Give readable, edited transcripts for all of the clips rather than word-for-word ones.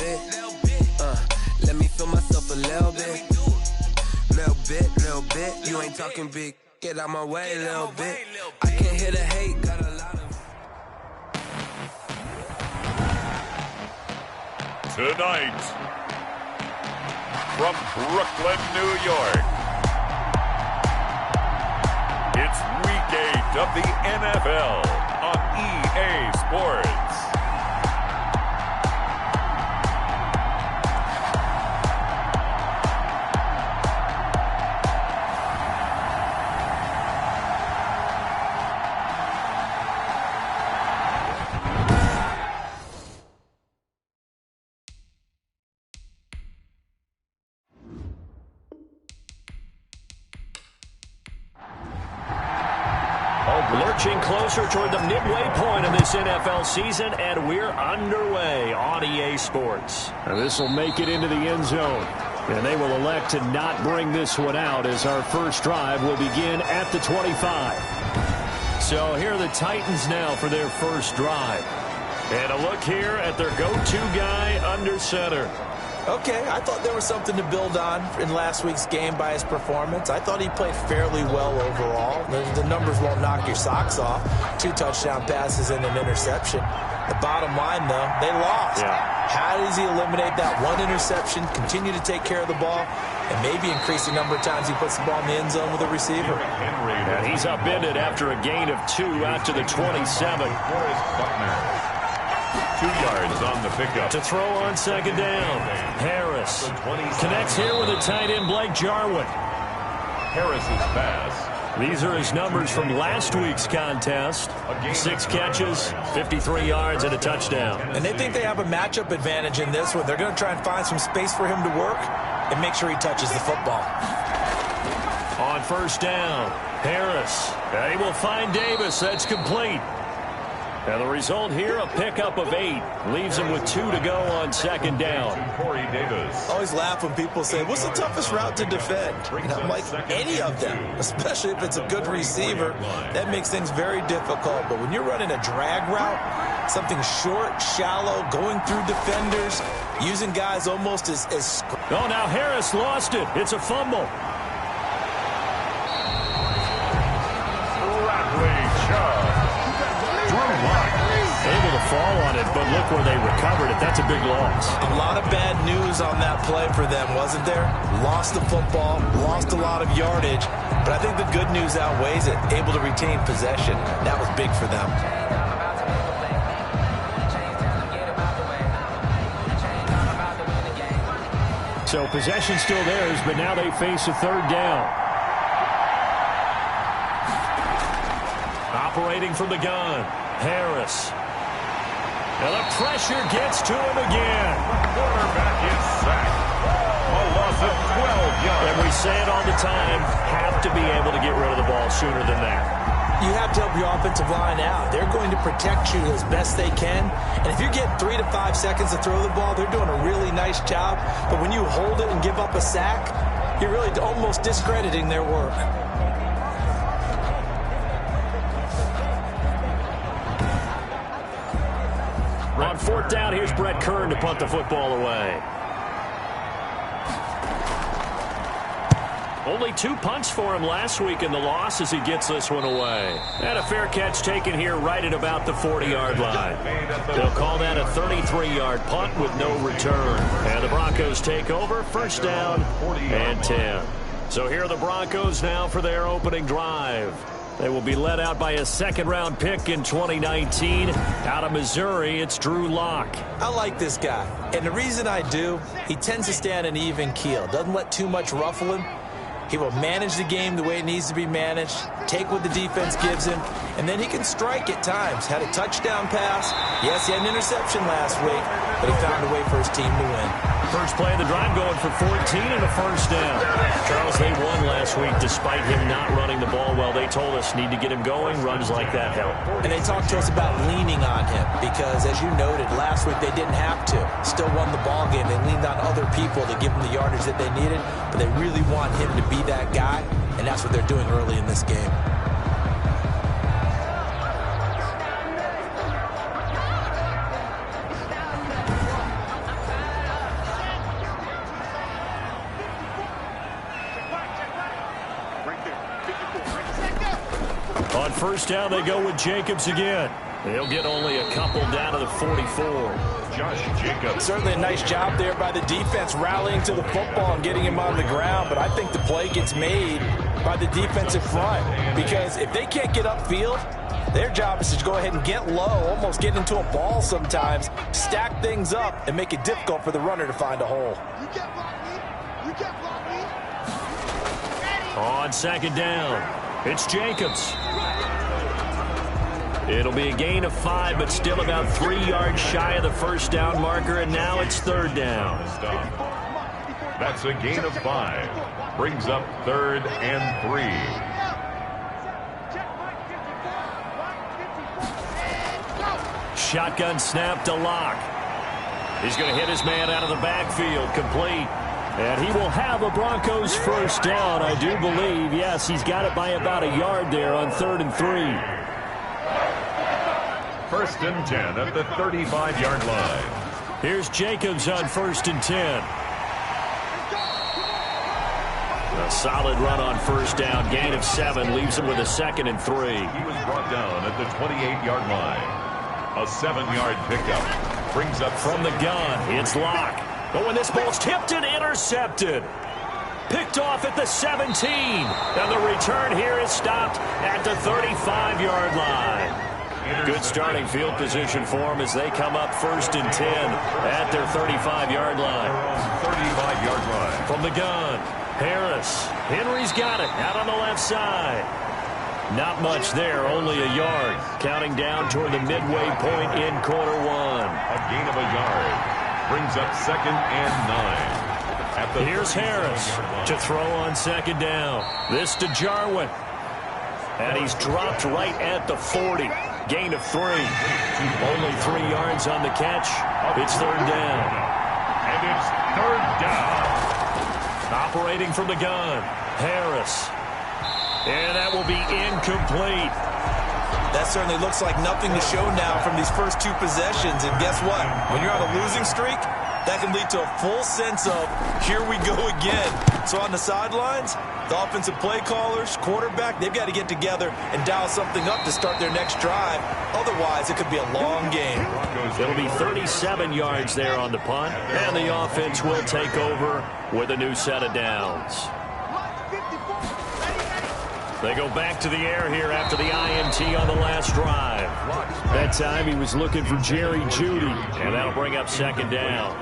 bit. Let me feel myself a little bit. Little bit. You ain't talking big. Get out my way a little bit. I can't hear the hate. Got a lot of. Tonight, from Brooklyn, New York, it's Week 8 of the NFL on EA Sports. Lurching closer toward the midway point of this NFL season, and we're underway on EA Sports. And this will make it into the end zone. And they will elect to not bring this one out as our first drive will begin at the 25. So here are the Titans now for their first drive. And a look here at their go-to guy under center. Okay, I thought there was something to build on in last week's game by his performance. I thought he played fairly well overall. The numbers won't knock your socks off. 2 touchdown passes and an interception. The bottom line, though, they lost. Yeah. How does he eliminate that one interception, continue to take care of the ball, and maybe increase the number of times he puts the ball in the end zone with a receiver? And he's upended after a gain of 2 out to the 27. 2 yards on the pickup. To throw on second down. Harris connects here with a tight end, Blake Jarwin. Harris's pass. These are his numbers from last week's contest. 6 catches, 53 yards, and a touchdown. And they think they have a matchup advantage in this one. They're going to try and find some space for him to work and make sure he touches the football. On first down, Harris. And he will find Davis. That's complete. And the result here, a pickup of 8. Leaves him with 2 to go on second down. Corey Davis. I always laugh when people say, what's the toughest route to defend? And I'm like, any of them, especially if it's a good receiver. That makes things very difficult. But when you're running a drag route, something short, shallow, going through defenders, using guys almost as Oh, now Harris lost it. It's a fumble. Able to fall on it, but look where they recovered it. That's a big loss. A lot of bad news on that play for them, wasn't there? Lost the football, lost a lot of yardage, but I think the good news outweighs it. Able to retain possession. That was big for them. So possession still theirs, but now they face a third down. Operating from the gun, Harris. And the pressure gets to him again. Quarterback is sacked. A loss of 12 yards. And we say it all the time, have to be able to get rid of the ball sooner than that. You have to help your offensive line out. They're going to protect you as best they can. And if you get 3 to 5 seconds to throw the ball, they're doing a really nice job. But when you hold it and give up a sack, you're really almost discrediting their work. On fourth down, here's Brett Kern to punt the football away. Only 2 punts for him last week in the loss as he gets this one away. And a fair catch taken here right at about the 40-yard line. They'll call that a 33-yard punt with no return. And the Broncos take over, first down and 10. So here are the Broncos now for their opening drive. They will be led out by a second-round pick in 2019. Out of Missouri, it's Drew Lock. I like this guy. And the reason I do, he tends to stay on an even keel. Doesn't let too much ruffle him. He will manage the game the way it needs to be managed, take what the defense gives him, and then he can strike at times. Had a touchdown pass. Yes, he had an interception last week, but he found a way for his team to win. First play of the drive going for 14 and a first down. Charles, they won last week despite him not running the ball well. They told us need to get him going. Runs like that help. And they talked to us about leaning on him because, as you noted, last week they didn't have to. Still won the ball game. They leaned on other people to give them the yardage that they needed, but they really want him to be that guy, and that's what they're doing early in this game. first down, they go with Jacobs again. They'll get only a couple down to the 44. Josh Jacobs. Certainly a nice job there by the defense rallying to the football and getting him on the ground, but I think the play gets made by the defensive front because if they can't get upfield, their job is to go ahead and get low, almost get into a ball sometimes, stack things up, and make it difficult for the runner to find a hole. On second down, it's Jacobs. It'll be a gain of 5, but still about 3 yards shy of the first down marker, and now it's third down. That's a gain of 5. Brings up 3rd and 3. Shotgun snap to Locke. He's going to hit his man out of the backfield, complete. And he will have a Broncos first down, I do believe. Yes, he's got it by about a yard there on 3rd and 3. 1st and 10 at the 35-yard line. Here's Jacobs on 1st and 10. A solid run on first down. Gain of 7 leaves him with a 2nd and 3. He was brought down at the 28-yard line. A 7-yard pickup. Brings up from the gun. It's Locke. But when this ball's tipped and intercepted. Picked off at the 17. And the return here is stopped at the 35-yard line. Good starting field position for them as they come up 1st and 10 at their 35-yard line. 35-yard line. From the gun, Harris. Henry's got it out on the left side. Not much there, only a yard. Counting down toward the midway point in quarter 1. A gain of a yard. Brings up 2nd and 9. Here's Harris to throw on 2nd down. This to Jarwin. And he's dropped right at the 40. Gain of 3. Only 3 yards on the catch. It's 3rd down. And it's 3rd down. Operating from the gun, Harris. And that will be incomplete. That certainly looks like nothing to show now from these first 2 possessions. And guess what? When you're on a losing streak, that can lead to a full sense of, here we go again. So on the sidelines, the offensive play callers, quarterback, they've got to get together and dial something up to start their next drive. Otherwise, it could be a long game. It'll be 37 yards there on the punt, and the offense will take over with a new set of downs. They go back to the air here after the INT on the last drive. That time he was looking for Jerry Jeudy, and that'll bring up 2nd down.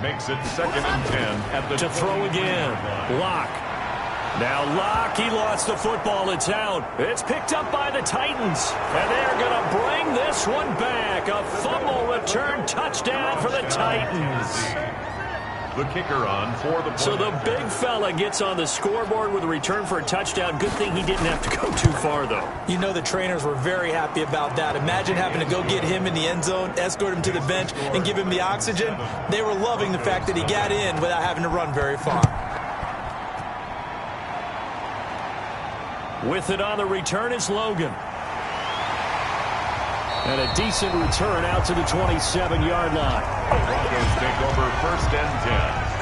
Makes it 2nd and 10 at the to throw again. Locke. Now Locke, he lost the football. It's out. It's picked up by the Titans. And they're going to bring this one back. A fumble return touchdown for the Titans. The kicker on for the play. So the big fella gets on the scoreboard with a return for a touchdown. Good thing he didn't have to go too far, though. You know the trainers were very happy about that. Imagine having to go get him in the end zone, escort him to the bench, and give him the oxygen. They were loving the fact that he got in without having to run very far. With it on the return is Logan. And a decent return out to the 27-yard line. The Broncos take over 1st and 10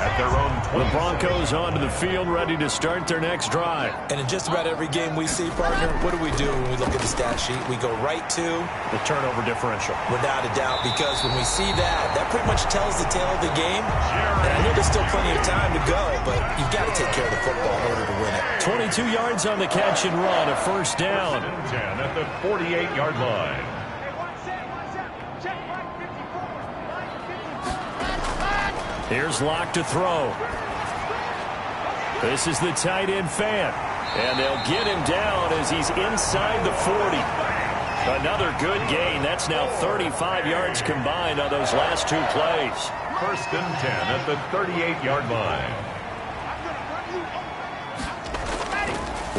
at their own 20. The Broncos onto the field, ready to start their next drive. And in just about every game we see, partner, what do we do when we look at the stat sheet? We go right to the turnover differential. Without a doubt, because when we see that, that pretty much tells the tale of the game. And I know there's still plenty of time to go, but you've got to take care of the football in order to win it. 22 yards on the catch and run, a 1st down. 10 at the 48-yard line. Here's Locke to throw. This is the tight end fan. And they'll get him down as he's inside the 40. Another good gain. That's now 35 yards combined on those last 2 plays. 1st and 10 at the 38-yard line.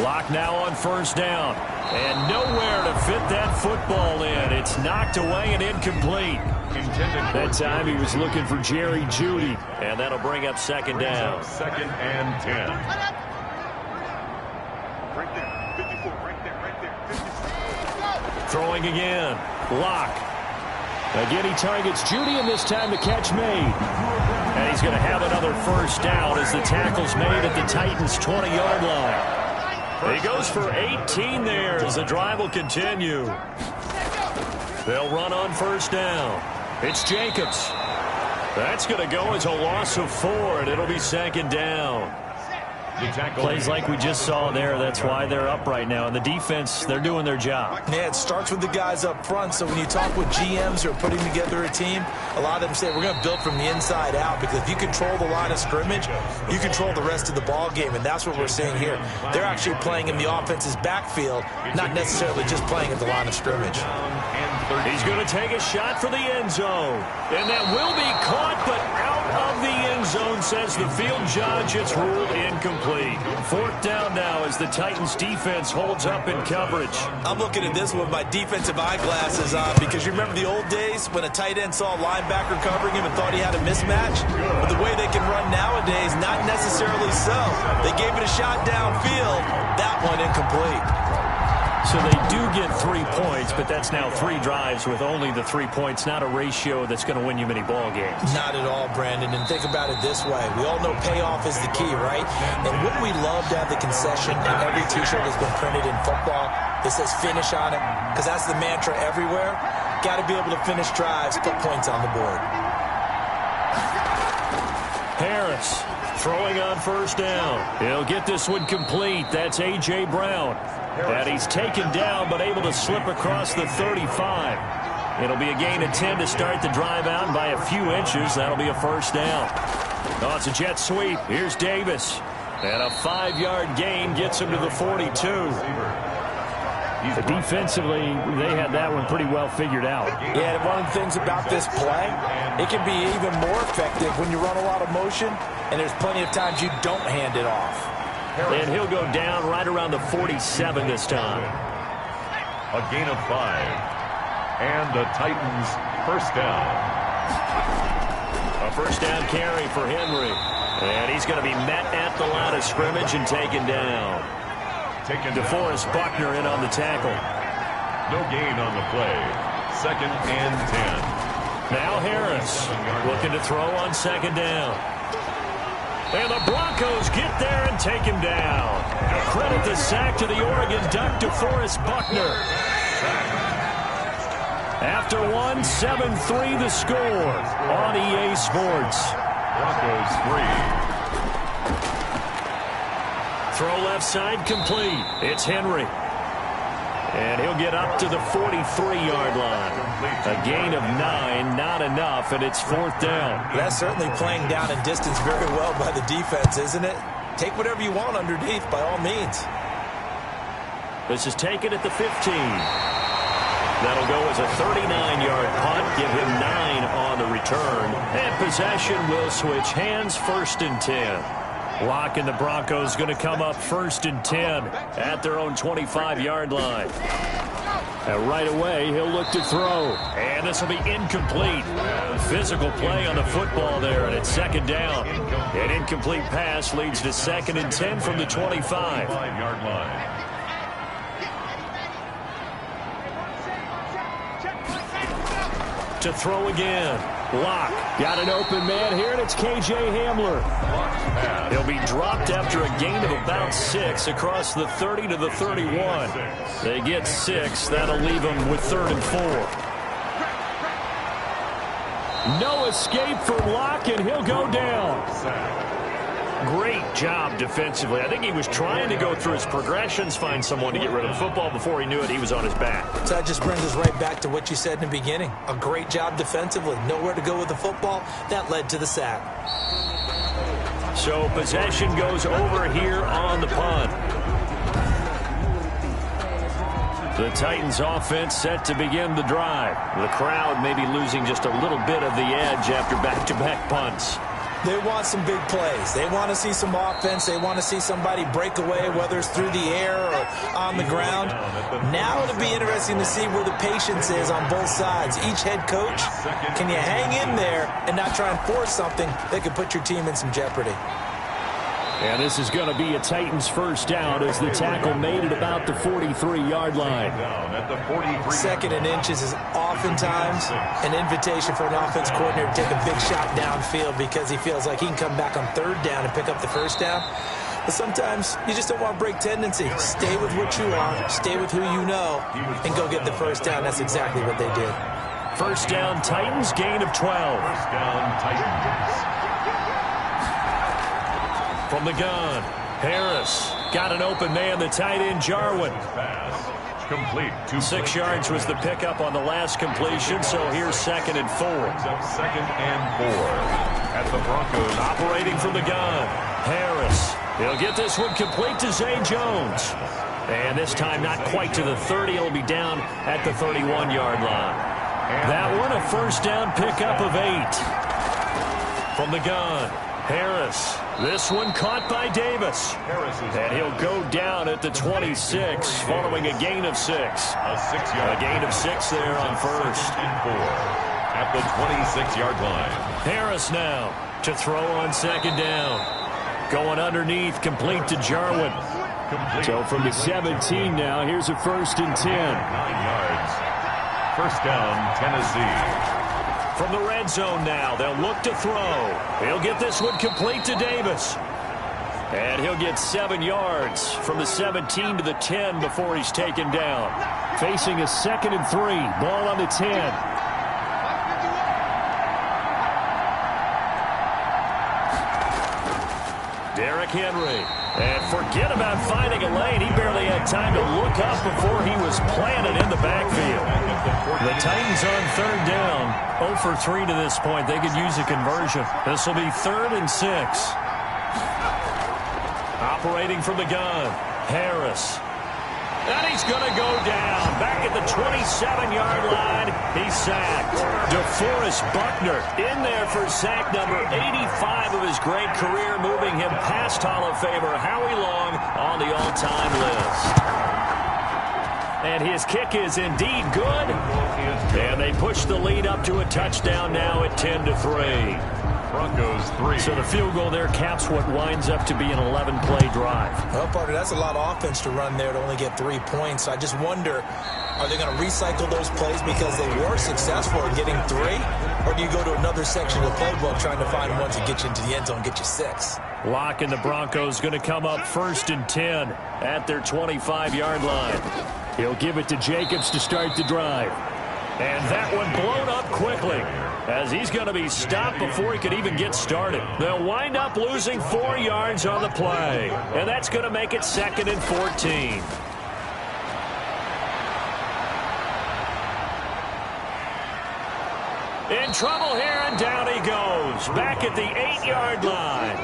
Locke now on 1st down. And nowhere to fit that football in. It's knocked away and incomplete. That time he was looking for Jerry Jeudy. And that'll bring up 2nd down. 2nd and 10. Throwing again. Locke. Again, he targets Jeudy, and this time the catch made. And he's going to have another 1st down as the tackle's made at the Titans' 20-yard line. He goes for 18 there as the drive will continue. They'll run on first down. It's Jacobs. That's going to go as a loss of 4, and it'll be second down. Plays like we just saw there. That's why they're up right now. And the defense, they're doing their job. Yeah, it starts with the guys up front. So when you talk with GMs who are putting together a team, a lot of them say we're going to build from the inside out, because if you control the line of scrimmage, you control the rest of the ball game. And that's what we're seeing here. They're actually playing in the offense's backfield, not necessarily just playing at the line of scrimmage. He's going to take a shot for the end zone. And that will be caught, but out of the end zone, says the field judge. It's ruled incomplete. Fourth down now as the Titans defense holds up in coverage. I'm looking at this with my defensive eyeglasses on, because you remember the old days when a tight end saw a linebacker covering him and thought he had a mismatch? But the way they can run nowadays, not necessarily so. They gave it a shot downfield. That one incomplete. So they do get 3 points, but that's now 3 drives with only the 3 points, not a ratio that's going to win you many ball games. Not at all, Brandon. And think about it this way. We all know payoff is the key, right? And wouldn't we love to have the concession in every T-shirt that's been printed in football that says finish on it? Because that's the mantra everywhere. Got to be able to finish drives, put points on the board. Harris throwing on first down. He'll get this one complete. That's A.J. Brown. And he's taken down, but able to slip across the 35. It'll be a gain of 10 to start the drive out by a few inches. That'll be a first down. Oh, it's a jet sweep. Here's Davis. And a 5-yard gain gets him to the 42. Defensively, they had that one pretty well figured out. Yeah, and one of the things about this play, it can be even more effective when you run a lot of motion, and there's plenty of times you don't hand it off. And he'll go down right around the 47 this time. A gain of 5. And the Titans first down. A first down carry for Henry. And he's going to be met at the line of scrimmage and taken down. DeForest Buckner in on the tackle. No gain on the play. Second and 10. Now Harris looking to throw on second down. And the Broncos get there and take him down. Credit the sack to the Oregon Duck, DeForest Buckner. After 7-3 the score on EA Sports. Broncos 3. Throw left side complete. It's Henry. And he'll get up to the 43-yard line. A gain of 9, not enough, and it's fourth down. That's certainly playing down in distance very well by the defense, isn't it? Take whatever you want underneath, by all means. This is taken at the 15. That'll go as a 39-yard punt, give him 9 on the return. And possession will switch hands, first and 10. Locke and the Broncos going to come up first and 10 at their own 25-yard line. And right away, he'll look to throw. And this will be incomplete. Physical play on the football there, and it's second down. An incomplete pass leads to second and 10 from the 25-yard line. To throw again. Locke got an open man here, and it's K.J. Hamler. He'll be dropped after a gain of about 6 across the 30 to the 31. They get 6. That'll leave them with 3rd and 4. No escape for Locke, and he'll go down. Great job defensively. I think he was trying to go through his progressions, find someone to get rid of the football. Before he knew it, he was on his back. So that just brings us right back to what you said in the beginning. A great job defensively. Nowhere to go with the football. That led to the sack. So possession goes over here on the punt. The Titans offense set to begin the drive. The crowd may be losing just a little bit of the edge after back-to-back punts. They want some big plays. They want to see some offense. They want to see somebody break away, whether it's through the air or on the ground. Now it'll be interesting to see where the patience is on both sides. Each head coach, can you hang in there and not try and force something that could put your team in some jeopardy? And this is going to be a Titans first down as the tackle made at about the 43-yard line. Second and inches is oftentimes an invitation for an offense coordinator to take a big shot downfield because he feels like he can come back on third down and pick up the first down. But sometimes you just don't want to break tendency. Stay with what you are, stay with who you know, and go get the first down. That's exactly what they did. First down, Titans, gain of 12. First down, Titans. From the gun, Harris got an open man, the tight end, Jarwin. Complete. 6 yards was the pickup on the last completion, so here's 2nd and 4. Second and 4 at the Broncos. Operating from the gun, Harris. He'll get this one complete to Zay Jones. And this time not quite to the 30. It'll be down at the 31-yard line. That one a first down pickup of 8. From the gun, Harris. This one caught by Davis. And he'll go down at the 26 following a gain of 6. A gain of 6 there on first. And 4 at the 26-yard line. Harris now to throw on 2nd down. Going underneath, complete to Jarwin. So from the 17 now, here's a 1st and 10. 9 yards. First down, Tennessee. From the red zone now, they'll look to throw. He'll get this one complete to Davis. And he'll get 7 yards from the 17 to the 10 before he's taken down. Facing a 2nd and 3. Ball on the 10. Derrick Henry. And forget about finding a lane. He barely had time to look up before he was planted in the backfield. The Titans on 3rd down. 0 for 3 to this point. They could use a conversion. This will be 3rd and 6. Operating from the gun, Harris. And he's going to go down. Back at the 27-yard line. He's sacked. DeForest Buckner in there for sack number 85 of his great career, moving him past Hall of Famer Howie Long on the all-time list. And his kick is indeed good. And they push the lead up to a touchdown now at 10-3. Broncos 3. So the field goal there caps what winds up to be an 11-play drive. Well, partner, that's a lot of offense to run there to only get 3 points. I just wonder, are they going to recycle those plays because they were successful in getting 3? Or do you go to another section of the playbook trying to find one to get you into the end zone and get you 6? Lock and the Broncos going to come up 1st and 10 at their 25-yard line. He'll give it to Jacobs to start the drive. And that one blown up quickly as he's going to be stopped before he could even get started. They'll wind up losing 4 yards on the play. And that's going to make it 2nd and 14. In trouble here, and down he goes. Back at the 8-yard line.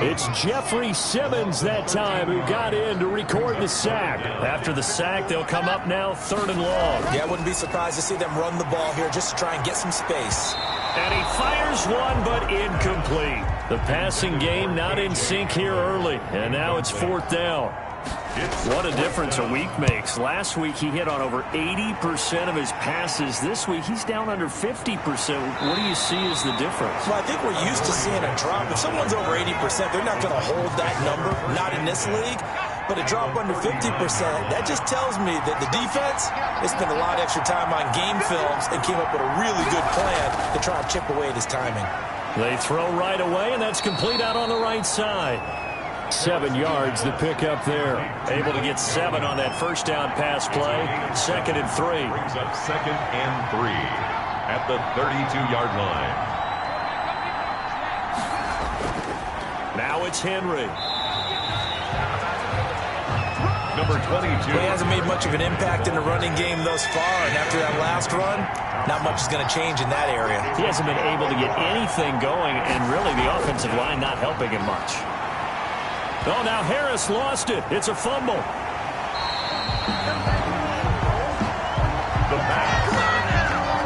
It's Jeffrey Simmons that time who got in to record the sack. After the sack, they'll come up now 3rd and long. Yeah, I wouldn't be surprised to see them run the ball here just to try and get some space. And he fires one, but incomplete. The passing game not in sync here early, and now it's 4th down. What a difference a week makes. Last week he hit on over 80% of his passes. This week he's down under 50%. What do you see as the difference? Well, I think we're used to seeing a drop. If someone's over 80%, they're not going to hold that number, not in this league. But a drop under 50%, that just tells me that the defense, they spent a lot of extra time on game films and came up with a really good plan to try and chip away at his timing. They throw right away, and that's complete out on the right side. 7 yards, the pickup there. Able to get 7 on that first down pass play. 2nd and 3. Brings up 2nd and 3 at the 32-yard line. Now it's Henry. Number 22. He hasn't made much of an impact in the running game thus far, and after that last run, not much is going to change in that area. He hasn't been able to get anything going, and really the offensive line not helping him much. Oh, now Harris lost it. It's a fumble. The pass.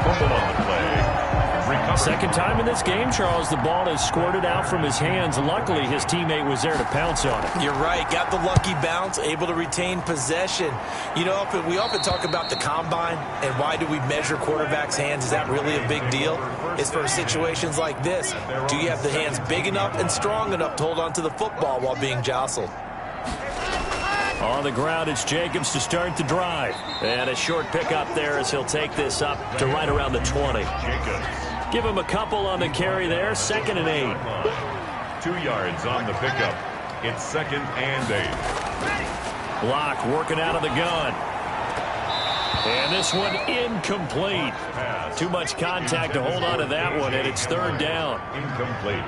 Fumble on the play. Recovered. Second time in this game, Charles, the ball has squirted out from his hands. Luckily, his teammate was there to pounce on it. You're right. Got the lucky bounce, able to retain possession. You know, we often talk about the combine and why do we measure quarterbacks' hands. Is that really a big deal? It's for situations like this. Do you have the hands big enough and strong enough to hold on to the football while being jostled? On the ground, it's Jacobs to start the drive. And a short pickup there as he'll take this up to right around the 20. Give him a couple on the carry there. 2nd and 8. 2 yards on the pickup. It's 2nd and 8. Block working out of the gun. And this one incomplete. Too much contact to hold on to that one, and it's 3rd down. Incomplete.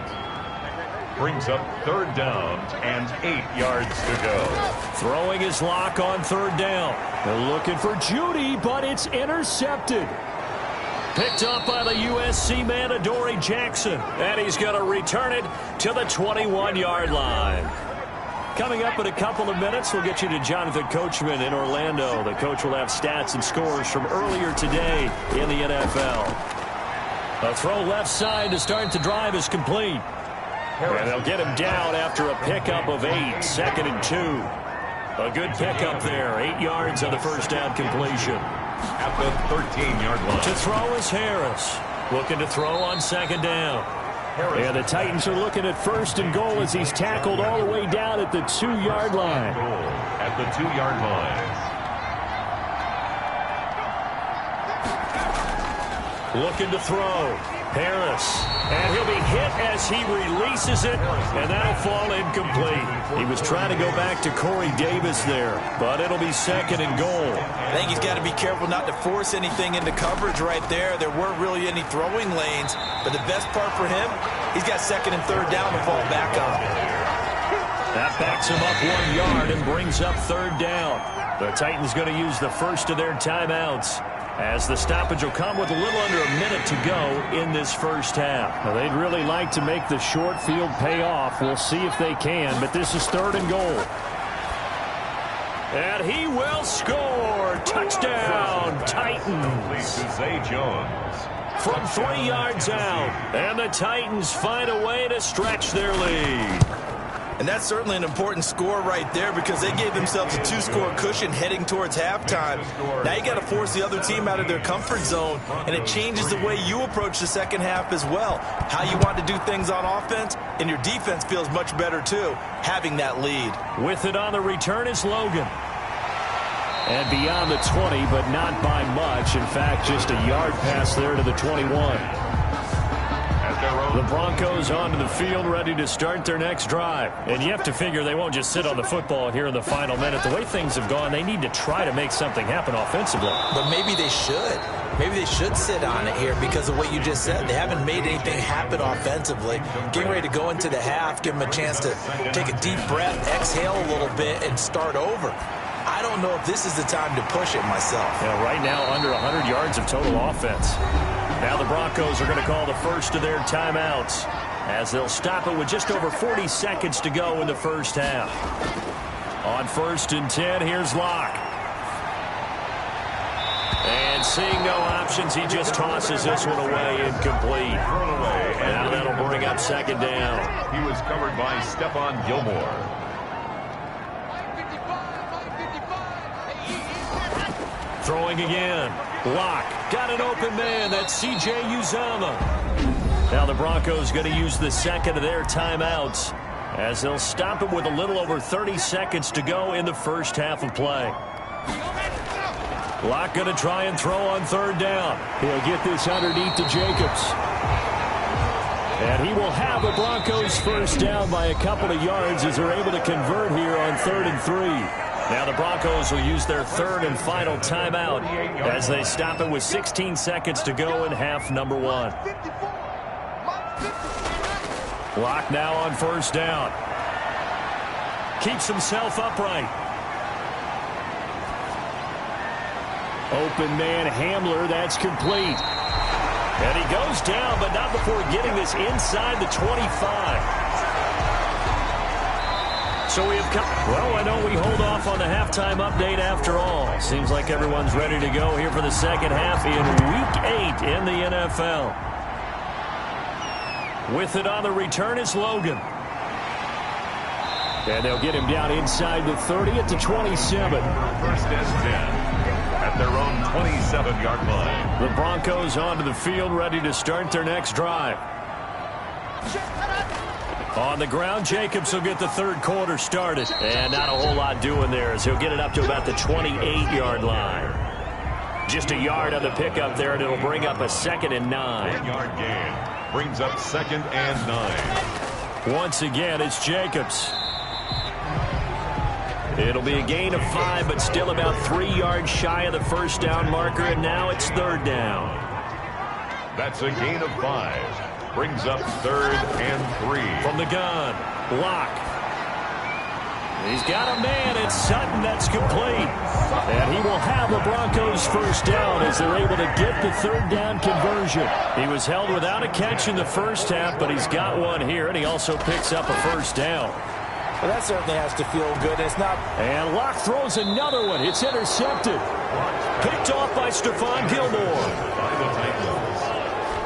Brings up 3rd down and 8 yards to go. Throwing his lock on 3rd down. They're looking for Judy, but it's intercepted. Picked up by the USC man, Adoree Jackson. And he's going to return it to the 21-yard line. Coming up in a couple of minutes, we'll get you to Jonathan Coachman in Orlando. The coach will have stats and scores from earlier today in the NFL. A throw left side to start the drive is complete. And they'll get him down after a pickup of 8, 2nd and 2. A good pickup there, 8 yards on the first down completion. At the 13-yard line. To throw is Harris. Looking to throw on 2nd down. And the Titans are looking at 1st and goal as he's tackled all the way down at the 2-yard line. At the 2-yard line. Looking to throw. Harris. And he'll be hit as he releases it, and that'll fall incomplete. He was trying to go back to Corey Davis there, but it'll be 2nd and goal. I think he's got to be careful not to force anything into coverage right there. There weren't really any throwing lanes, but the best part for him, he's got 2nd and 3rd down to fall back on. That backs him up 1 yard and brings up 3rd down. The Titans going to use the first of their timeouts, as the stoppage will come with a little under a minute to go in this first half. Now, they'd really like to make the short field pay off. We'll see if they can, but this is 3rd and goal. And he will score. Touchdown, Titans. Zay Jones. From 3 yards out. And the Titans find a way to stretch their lead. And that's certainly an important score right there because they gave themselves a 2-score cushion heading towards halftime. Now you got to force the other team out of their comfort zone, and it changes the way you approach the second half as well. How you want to do things on offense, and your defense feels much better too, having that lead. With it on the return is Logan. And beyond the 20, but not by much. In fact, just a yard pass there to the 21. The Broncos onto the field, ready to start their next drive. And you have to figure they won't just sit on the football here in the final minute. The way things have gone, they need to try to make something happen offensively. But maybe they should. Maybe they should sit on it here because of what you just said. They haven't made anything happen offensively. Getting ready to go into the half, give them a chance to take a deep breath, exhale a little bit, and start over. I don't know if this is the time to push it myself. Yeah, right now, under 100 yards of total offense. Now the Broncos are going to call the first of their timeouts as they'll stop it with just over 40 seconds to go in the first half. On 1st and 10, here's Locke. And seeing no options, he just tosses this one away, incomplete. Now that'll bring up 2nd down. He was covered by Stephon Gilmore. Throwing again. Locke got an open man. That's C.J. Uzomah. Now the Broncos going to use the second of their timeouts as they'll stop it with a little over 30 seconds to go in the first half of play. Locke going to try and throw on 3rd down. He'll get this underneath to Jacobs. And he will have the Broncos first down by a couple of yards as they're able to convert here on 3rd and 3. Now the Broncos will use their 3rd and final timeout as they stop it with 16 seconds to go in half number 1. Locke now on 1st down. Keeps himself upright. Open man Hamler, that's complete. And he goes down, but not before getting this inside the 25. So we have come. Well, I know we hold off on the halftime update after all. Seems like everyone's ready to go here for the second half in Week 8 in the NFL. With it on the return is Logan. And they'll get him down inside the 30 at the 27. 1st and 10 at their own 27-yard line. The Broncos onto the field, ready to start their next drive. On the ground, Jacobs will get the 3rd quarter started. And not a whole lot doing there as he'll get it up to about the 28-yard line. Just a yard on the pickup there, and it'll bring up a 2nd and 9. 1-yard gain brings up 2nd and 9. Once again, it's Jacobs. It'll be a gain of 5, but still about 3 yards shy of the first down marker, and now it's 3rd down. That's a gain of 5. Brings up 3rd and 3. From the gun, Locke. He's got a man, it's Sutton, that's complete. And he will have the Broncos first down as they're able to get the 3rd down conversion. He was held without a catch in the first half, but he's got one here, and he also picks up a first down. Well, that certainly has to feel good. It's not. And Locke throws another one. It's intercepted. Picked off by Stephon Gilmore.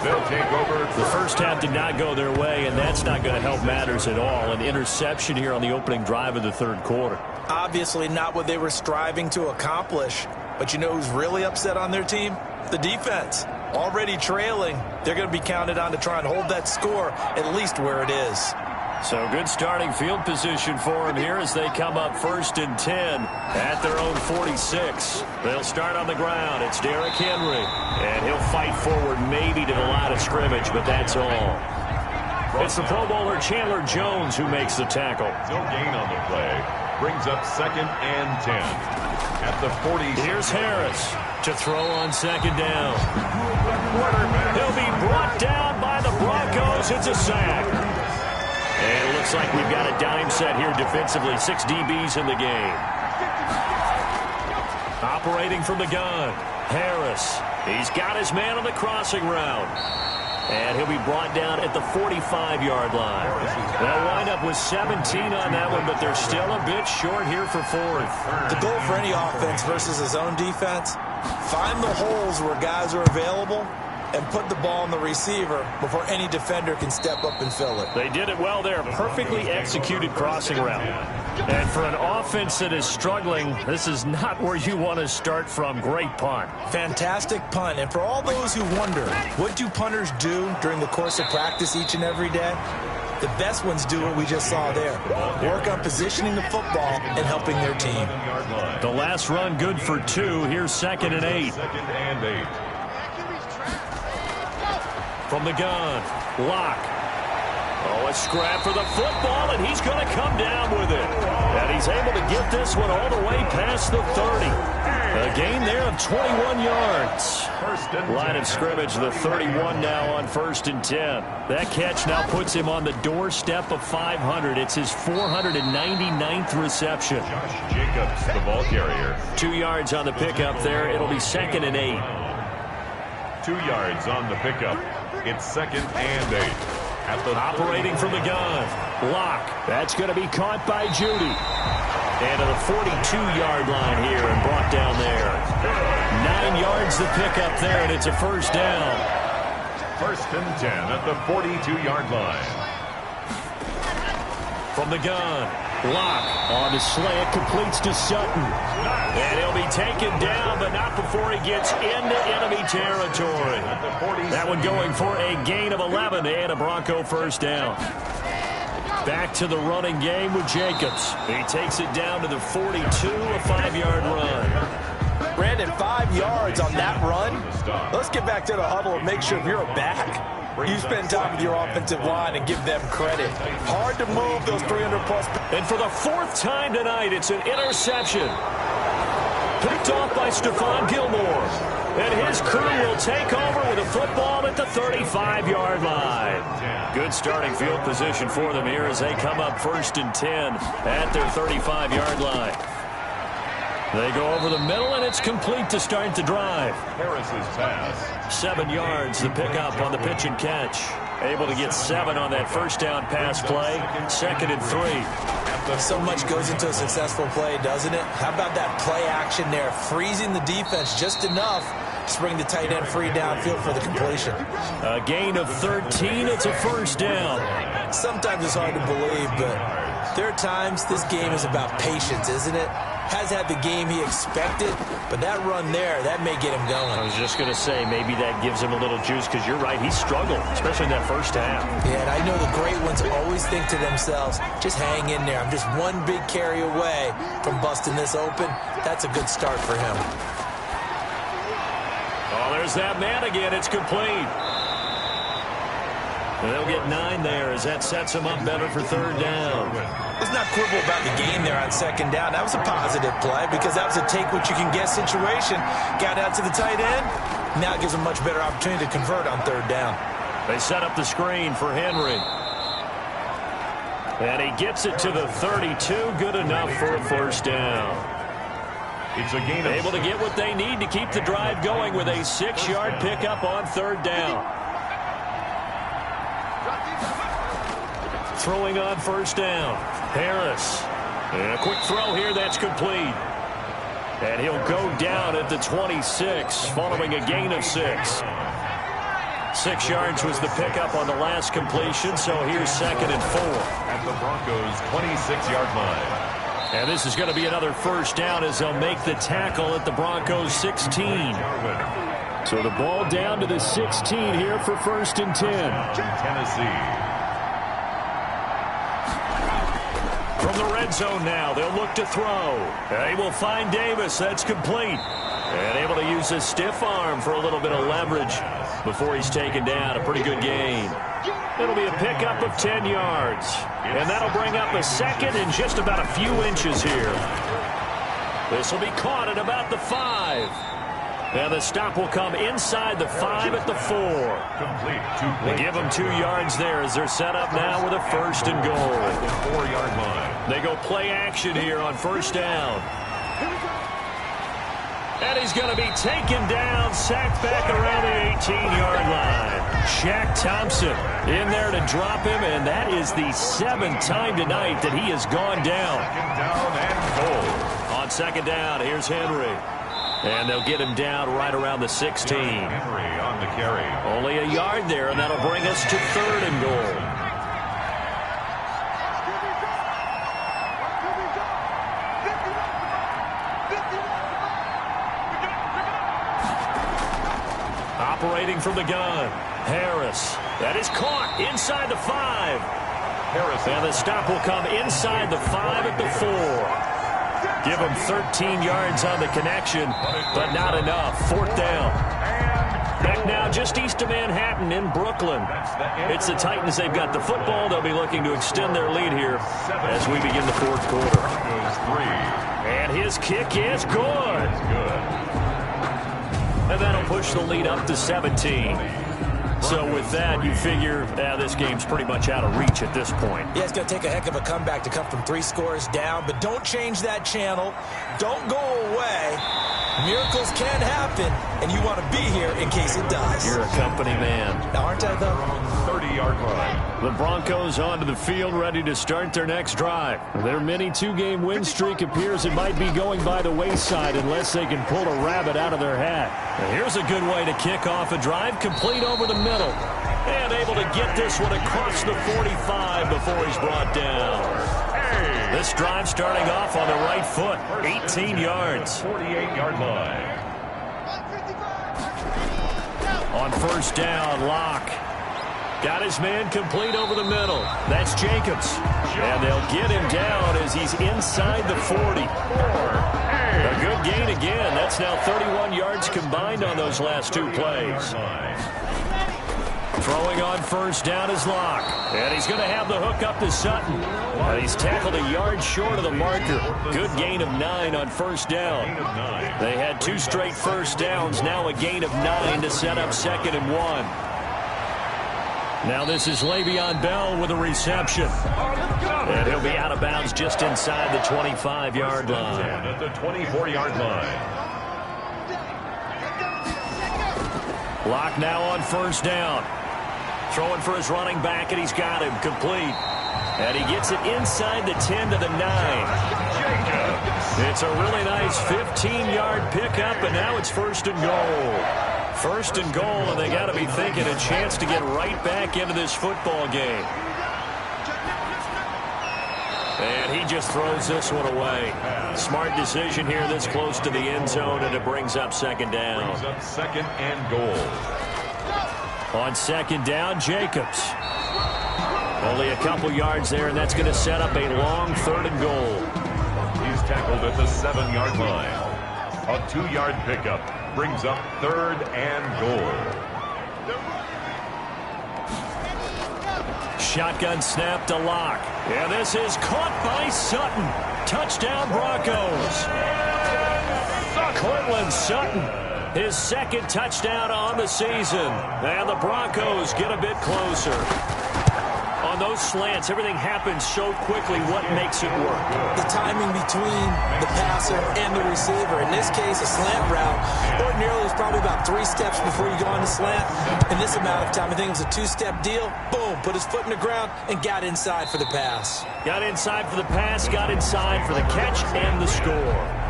They'll take over. The first half did not go their way, and that's not going to help matters at all. An interception here on the opening drive of the 3rd quarter. Obviously not what they were striving to accomplish. But you know who's really upset on their team? The defense. Already trailing. They're going to be counted on to try and hold that score at least where it is. So good starting field position for them here as they come up 1st and 10 at their own 46. They'll start on the ground. It's Derrick Henry. And he'll fight forward maybe to the line of scrimmage, but that's all. It's the Pro Bowler Chandler Jones who makes the tackle. No gain on the play. Brings up 2nd and 10 at the 40. Here's Harris to throw on 2nd down. He'll be brought down by the Broncos. It's a sack. And it looks like we've got a dime set here defensively. 6 DBs in the game. Operating from the gun, Harris. He's got his man on the crossing route. And he'll be brought down at the 45-yard line. They'll wind up with 17 on that one, but they're still a bit short here for 4th. The goal for any offense versus his own defense, find the holes where guys are available and put the ball on the receiver before any defender can step up and fill it. They did it well there. Perfectly executed crossing route. And for an offense that is struggling, this is not where you want to start from. Great punt. Fantastic punt. And for all those who wonder, what do punters do during the course of practice each and every day? The best ones do what we just saw there. Work on positioning the football and helping their team. The last run good for 2. Here's 2nd and 8. 2nd and 8. From the gun, Locke. Oh, a scrap for the football, and he's going to come down with it. And he's able to get this one all the way past the 30. A gain there of 21 yards. Line of scrimmage, the 31 now on 1st and 10. That catch now puts him on the doorstep of 500. It's his 499th reception. Josh Jacobs, the ball carrier. 2 yards on the pickup there. It'll be 2nd and 8. 2 yards on the pickup. It's 2nd and 8. At the operating from the gun, Locke. That's going to be caught by Judy. And to the 42-yard line here and brought down there. 9 yards the pickup there, and it's a first down. 1st and 10 at the 42-yard line. From the gun, Locke on the slant, completes to Sutton. And he'll be taken down, but not before he gets into enemy territory. That one going for a gain of 11 and a Bronco first down. Back to the running game with Jacobs. He takes it down to the 42, a 5-yard run. Brandon, 5 yards on that run. Let's get back to the huddle and make sure if you're a back, you spend time with your offensive line and give them credit. Hard to move those 300-plus. And for the 4th time tonight, it's an interception. Picked off by Stephon Gilmore. And his crew will take over with a football at the 35-yard line. Good starting field position for them here as they come up 1st and 10 at their 35-yard line. They go over the middle, and it's complete to start the drive. Harris's pass. 7 yards, the pickup on the pitch and catch. Able to get 7 on that first down pass play. 2nd and 3. So much goes into a successful play, doesn't it? How about that play action there? Freezing the defense just enough to bring the tight end free downfield for the completion. A gain of 13. It's a first down. Sometimes it's hard to believe, but there are times this game is about patience, isn't it? Has had the game he expected, but that run there, that may get him going. I was just going to say, maybe that gives him a little juice, because you're right, he struggled, especially in that first half. Yeah, and I know the great ones always think to themselves, just hang in there. I'm just one big carry away from busting this open. That's a good start for him. Oh, there's that man again. It's complete. And they'll get 9 there as that sets them up better for third down. Let's not quibble about the game there on second down. That was a positive play because that was a take-what-you-can-get situation. Got out to the tight end. Now it gives them a much better opportunity to convert on third down. They set up the screen for Henry. And he gets it to the 32. Good enough for a first down. It's a gain of able to get what they need to keep the drive going with a 6-yard pickup on third down. Throwing on first down. Harris. And a quick throw here that's complete. And he'll go down at the 26 following a gain of 6. 6 yards was the pickup on the last completion, so here's 2nd and 4. At the Broncos' 26-yard line. And this is going to be another first down as they'll make the tackle at the Broncos' 16. So the ball down to the 16 here for 1st and 10. Tennessee. From the red zone now, they'll look to throw. They will find Davis. That's complete. And able to use his stiff arm for a little bit of leverage before he's taken down. A pretty good gain. It'll be a pickup of 10 yards. And that'll bring up a 2nd and just about a few inches here. This will be caught at about the 5. And the stop will come inside the 5 at the 4. They give them 2 yards there as they're set up now with a 1st and goal. At the 4-yard line. They go play action here on first down. And he's going to be taken down, sacked back around the 18-yard line. Shaq Thompson in there to drop him, and that is the 7th time tonight that he has gone down. 2nd down and goal. On 2nd down, here's Henry. And they'll get him down right around the 16. Henry on the carry. Only a yard there, and that'll bring us to 3rd and goal. Operating from the gun, Harris. That is caught inside the 5. Harris. And the stop will come inside the 5 at the 4. Give them 13 yards on the connection, but not enough. 4th down. Back now just east of Manhattan in Brooklyn. It's the Titans. They've got the football. They'll be looking to extend their lead here as we begin the 4th quarter. And his kick is good. And that'll push the lead up to 17. So with that, you figure this game's pretty much out of reach at this point. Yeah, it's going to take a heck of a comeback to come from 3 scores down, but don't change that channel. Don't go away. Miracles can happen, and you want to be here in case it does. You're a company man. Now, aren't I, though? 30-yard line. The Broncos onto the field, ready to start their next drive. Their mini 2-game win streak appears it might be going by the wayside unless they can pull a rabbit out of their hat. And here's a good way to kick off a drive, complete over the middle. And able to get this one across the 45 before he's brought down. This drive starting off on the right foot, 18 yards. 48-yard line. On first down, Locke. Got his man complete over the middle. That's Jacobs. And they'll get him down as he's inside the 40. A good gain again. That's now 31 yards combined on those last 2 plays. Throwing on first down is Locke. And he's going to have the hook up to Sutton. And he's tackled a yard short of the marker. Good gain of 9 on first down. They had 2 straight first downs. Now a gain of 9 to set up 2nd and 1. Now this is Le'Veon Bell with a reception. And he'll be out of bounds just inside the 25-yard line. At the 24-yard line. Locke now on first down. Throwing for his running back, and he's got him complete. And he gets it inside the 10 to the 9. It's a really nice 15-yard pickup, and now it's 1st and goal. 1st and goal, and they got to be thinking a chance to get right back into this football game. And he just throws this one away. Smart decision here this close to the end zone, and it brings up 2nd down. Brings up 2nd and goal. On 2nd down, Jacobs. Only a couple yards there, and that's going to set up a long 3rd and goal. He's tackled at the 7-yard line. A 2-yard pickup brings up 3rd and goal. shotgun snap to Locke. And this is caught by Sutton. Touchdown, Broncos. Cortland Sutton, his second touchdown on the season. And the Broncos get a bit closer. On those slants, everything happens so quickly. What makes it work? The timing between the passer and the receiver. In this case, a slant route. Ordinarily, it's probably about 3 steps before you go on the slant. In this amount of time, I think it was a 2-step deal. Boom, put his foot in the ground and got inside for the pass. Got inside for the pass, got inside for the catch and the score.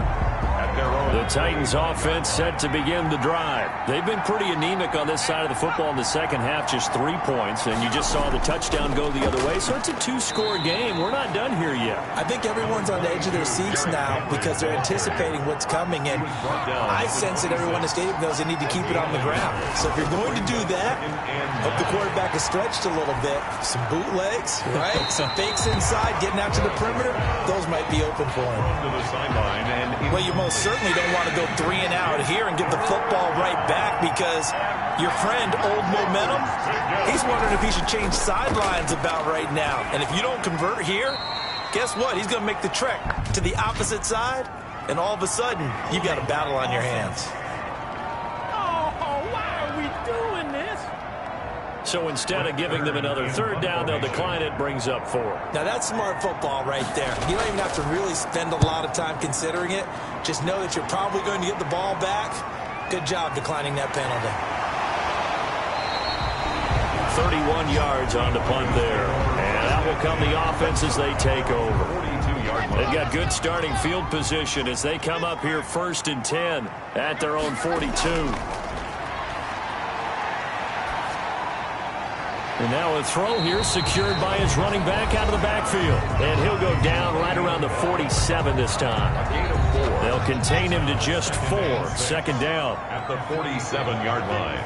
The Titans offense set to begin the drive. They've been pretty anemic on this side of the football in the second half, just 3 points, and you just saw the touchdown go the other way. So it's a 2-score game. We're not done here yet. I think everyone's on the edge of their seats now because they're anticipating what's coming, and I sense that everyone in the stadium knows they need to keep it on the ground. So if you're going to do that, hope the quarterback is stretched a little bit. Some bootlegs, right? Some fakes inside, getting out to the perimeter. Those might be open for him. Well, you most certainly don't want to go 3 and out here and give the football right back because your friend, Old Momentum, he's wondering if he should change sidelines about right now. And if you don't convert here, guess what? He's going to make the trek to the opposite side, and all of a sudden, you've got a battle on your hands. So instead of giving them another 3rd down, they'll decline it, brings up 4. Now, that's smart football right there. You don't even have to really spend a lot of time considering it. Just know that you're probably going to get the ball back. Good job declining that penalty. 31 yards on the punt there. And out will come the offense as they take over. They've got good starting field position as they come up here 1st and 10 at their own 42. And now a throw here secured by his running back out of the backfield. And he'll go down right around the 47 this time. They'll contain him to just 4. 2nd down. At the 47-yard line.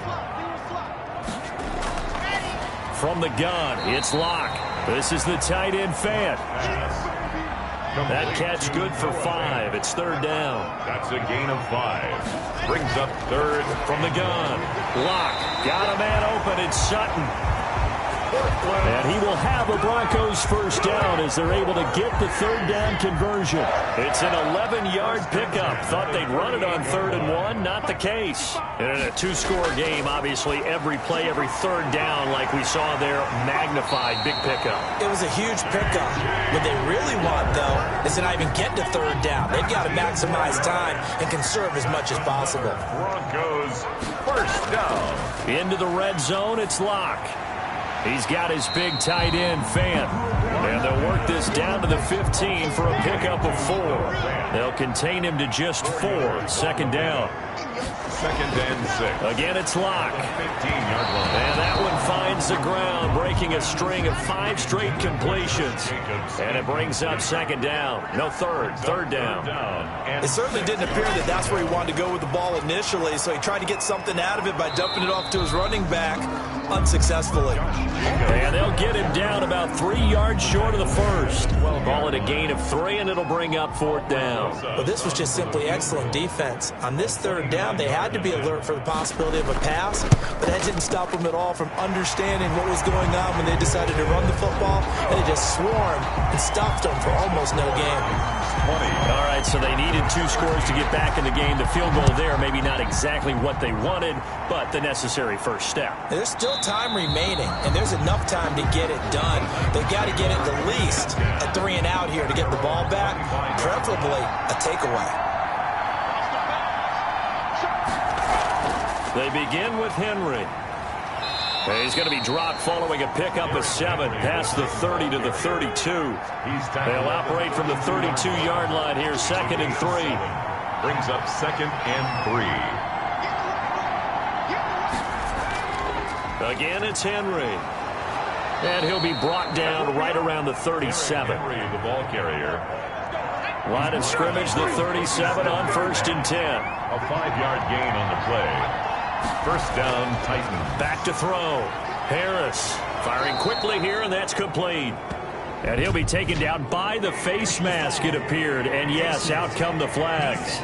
From the gun, it's Locke. This is the tight end Fant. That catch good for 5. It's 3rd down. That's a gain of 5. Brings up 3rd. From the gun, Locke got a man open. It's Sutton. And he will have a Broncos 1st down as they're able to get the 3rd down conversion. It's an 11-yard pickup. Thought they'd run it on 3rd and 1. Not the case. And in a 2-score game, obviously, every play, every 3rd down, like we saw there, magnified. Big pickup. It was a huge pickup. What they really want, though, is to not even get to 3rd down. They've got to maximize time and conserve as much as possible. Broncos 1st down. Into the red zone, it's Locke. He's got his big tight end, Fant. And they'll work this down to the 15 for a pickup of 4. They'll contain him to just 4. 2nd down. 2nd and 6. Again, it's Locke. 15-yard line. And that one finds the ground, breaking a string of 5 straight completions. And it brings up 2nd down. No, 3rd down. It certainly didn't appear that that's where he wanted to go with the ball initially, so he tried to get something out of it by dumping it off to his running back unsuccessfully. And they'll get him down about 3 yards short of the 1st. Ball at a gain of 3, and it'll bring up 4th down. Well, this was just simply excellent defense. On this 3rd down, they had to be alert for the possibility of a pass, but that didn't stop them at all from understanding what was going on when they decided to run the football, and they just swarmed and stopped them for almost no gain. All right, so they needed 2 scores to get back in the game. The field goal there, maybe not exactly what they wanted, but the necessary 1st step. There's still time remaining, and there's enough time to get it done. They've got to get at the least a 3 and out here to get the ball back, preferably a takeaway. They begin with Henry. He's going to be dropped following a pickup of 7 past the 30 to the 32. They'll operate from the 32-yard line here, 2nd and 3. Brings up 2nd and 3. Again, it's Henry. And he'll be brought down right around the 37. Henry, the ball carrier. Line of scrimmage, the 37 on 1st and 10. A 5-yard gain on the play. 1st down, Titans. Back to throw. Harris firing quickly here, and that's complete. And he'll be taken down by the face mask, it appeared. And yes, out come the flags.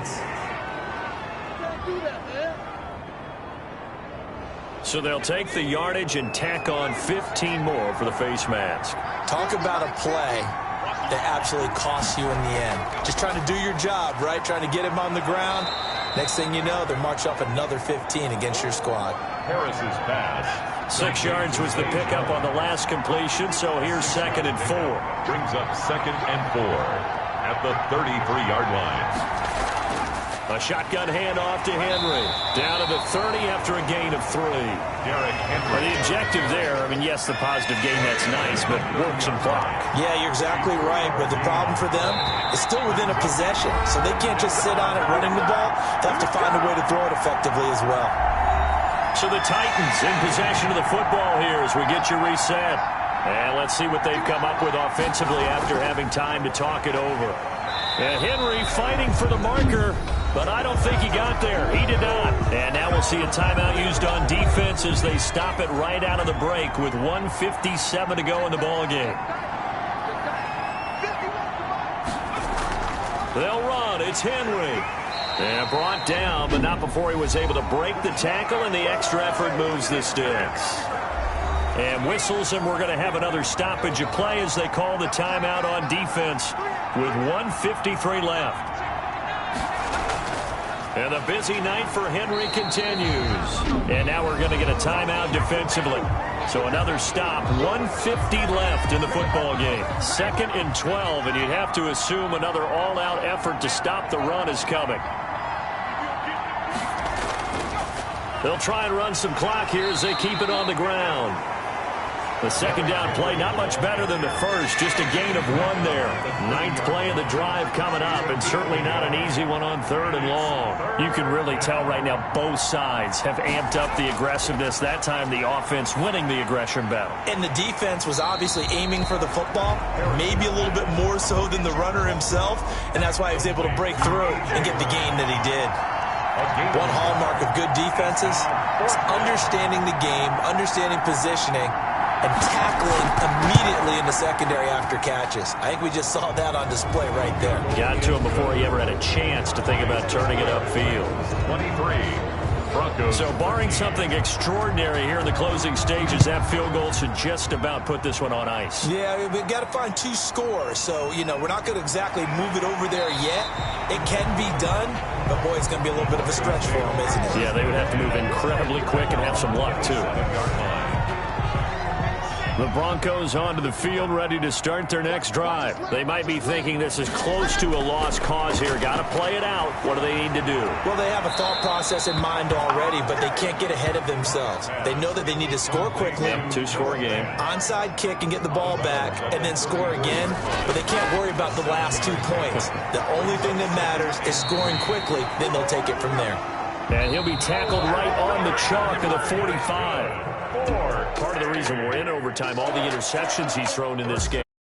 So they'll take the yardage and tack on 15 more for the face mask. Talk about a play that absolutely costs you in the end. Just trying to do your job, right? Trying to get him on the ground. Next thing you know, they're marching up another 15 against your squad. Harris's pass. 6 yards was the pickup on the last completion, so here's 2nd and 4. Brings up 2nd and 4 at the 33-yard line. A shotgun handoff to Henry. Down to the 30 after a gain of 3. Derrick Henry. Well, the objective there, I mean, yes, the positive gain, that's nice, but work some clock. Yeah, you're exactly right, but the problem for them is still within a possession, so they can't just sit on it running the ball. They have to find a way to throw it effectively as well. So the Titans in possession of the football here as we get you reset. And let's see what they've come up with offensively after having time to talk it over. And Henry fighting for the marker, but I don't think he got there. He did not. And now we'll see a timeout used on defense as they stop it right out of the break with 1:57 to go in the ballgame. They'll run. It's Henry. And brought down, but not before he was able to break the tackle, and the extra effort moves the sticks. And whistles, and we're going to have another stoppage of play as they call the timeout on defense with 1:53 left. And the busy night for Henry continues. And now we're going to get a timeout defensively. So another stop, 1:50 left in the football game. 2nd and 12, and you'd have to assume another all-out effort to stop the run is coming. They'll try and run some clock here as they keep it on the ground. The second down play, not much better than the first, just a gain of 1 there. 9th play of the drive coming up, and certainly not an easy one on 3rd and long. You can really tell right now both sides have amped up the aggressiveness. That time the offense winning the aggression battle. And the defense was obviously aiming for the football, maybe a little bit more so than the runner himself, and that's why he was able to break through and get the gain that he did. One hallmark of good defenses is understanding the game, understanding positioning, and tackling immediately in the secondary after catches. I think we just saw that on display right there. Got to him before he ever had a chance to think about turning it upfield. 23. Broncos. So barring something extraordinary here in the closing stages, that field goal should just about put this one on ice. Yeah, we've got to find 2 scores. So, you know, we're not going to exactly move it over there yet. It can be done, but, boy, it's going to be a little bit of a stretch for them, isn't it? Yeah, they would have to move incredibly quick and have some luck, too. The Broncos onto the field, ready to start their next drive. They might be thinking this is close to a lost cause here. Got to play it out. What do they need to do? Well, they have a thought process in mind already, but they can't get ahead of themselves. They know that they need to score quickly. Yep, 2-score game. Onside kick and get the ball back, and then score again. But they can't worry about the last 2 points. The only thing that matters is scoring quickly. Then they'll take it from there. And he'll be tackled right on the chalk of the 45. Part of the reason we're in overtime, all the interceptions he's thrown in this game.